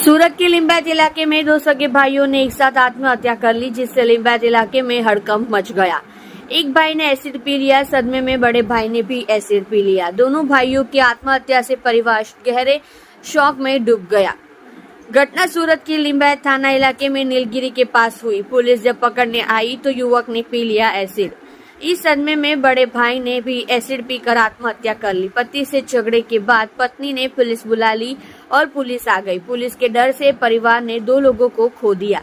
सूरत के लिंबायत इलाके में दो सगे भाइयों ने एक साथ आत्महत्या कर ली, जिससे लिंबायत इलाके में हड़कंप मच गया। एक भाई ने एसिड पी लिया, सदमे में बड़े भाई ने भी एसिड पी लिया। दोनों भाइयों की आत्महत्या से परिवार गहरे शौक में डूब गया। घटना सूरत की लिंबायत थाना इलाके में नीलगिरी के पास हुई। पुलिस जब पकड़ने आई तो युवक ने पी लिया एसिड। इस सदमे में बड़े भाई ने भी एसिड पीकर आत्महत्या कर ली। पति से झगड़े के बाद पत्नी ने पुलिस बुला ली और पुलिस आ गई। पुलिस के डर से परिवार ने दो लोगों को खो दिया।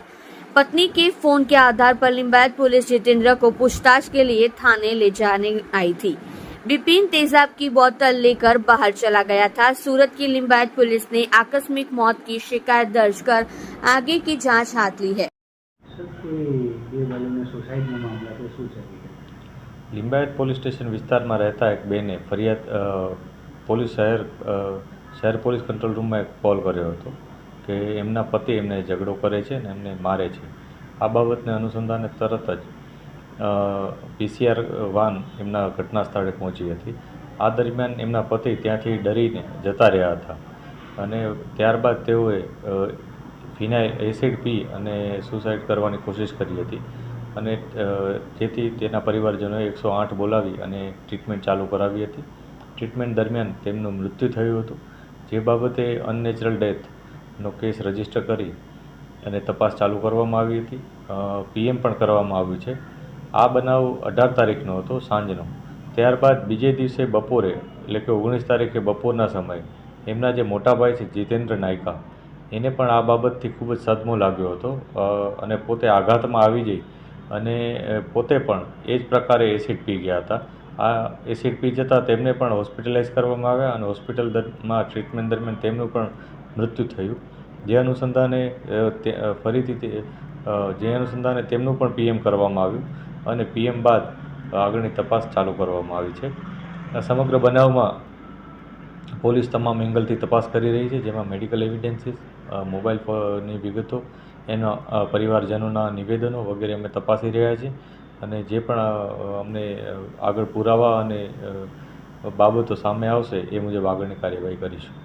पत्नी के फोन के आधार पर लिंबायत पुलिस जितेंद्र को पूछताछ के लिए थाने ले जाने आई थी। विपिन तेजाब की बोतल लेकर बाहर चला गया था। सूरत की लिंबायत पुलिस ने आकस्मिक मौत की शिकायत दर्ज कर आगे की जांच हाथ ली है। लिंबायत પોલીસ સ્ટેશન વિસ્તારમાં રહેતા એક બેને ફરિયાદ પોલીસ શહેર પોલીસ કંટ્રોલ રૂમમાં એક કોલ કર્યો હતો કે એમના પતિ એમને ઝઘડો કરે છે અને એમને મારે છે। આ બાબતને અનુસંધાને તરત જ PCR વાન એમના ઘટના સ્થળે પહોંચી હતી। આ દરમિયાન એમના પતિ ત્યાંથી ડરીને જતા રહ્યા હતા અને ત્યારબાદ તેઓએ ફિનાઇલ એસિડ પી અને સુસાઇડ કરવાની કોશિશ કરી હતી અને જેથી તેના પરિવારજનોએ 108 બોલાવી અને ટ્રીટમેન્ટ ચાલુ કરાવી હતી। ટ્રીટમેન્ટ દરમિયાન તેમનું મૃત્યુ થયું હતું, જે બાબતે અનનેચરલ ડેથનો કેસ રજીસ્ટર કરી અને તપાસ ચાલુ કરવામાં આવી હતી। PM પણ કરવામાં આવ્યું છે। આ બનાવ 18 તારીખનો હતો સાંજનો। ત્યારબાદ બીજે દિવસે બપોરે એટલે કે 19 તારીખે બપોરના સમયે એમના જે મોટા ભાઈ છે જીતેન્દ્ર નાયકા, એને પણ આ બાબતથી ખૂબ જ સદમો લાગ્યો હતો અને પોતે આઘાતમાં આવી જઈ અને પોતે પણ એ જ પ્રકારે એસિડ પી ગયા હતા। આ એસિડ પી જતાં તેમને પણ હોસ્પિટલાઇઝ કરવામાં આવ્યા અને હોસ્પિટલમાં ટ્રીટમેન્ટ દરમિયાન તેમનું પણ મૃત્યુ થયું। જે અનુસંધાને તેમનું પણ PM કરવામાં આવ્યું અને PM બાદ આગળની તપાસ ચાલુ કરવામાં આવી છે। આ સમગ્ર બનાવમાં પોલીસ તમામ એંગલથી તપાસ કરી રહી છે, જેમાં મેડિકલ એવિડન્સીસ, મોબાઈલની વિગતો, એના પરિવારજનોના નિવેદનો વગેરે અમે તપાસી રહ્યા છીએ અને જે પણ અમને આગળ પુરાવા અને બાબતો સામે આવશે એ મુજબ આગળની કાર્યવાહી કરીશું।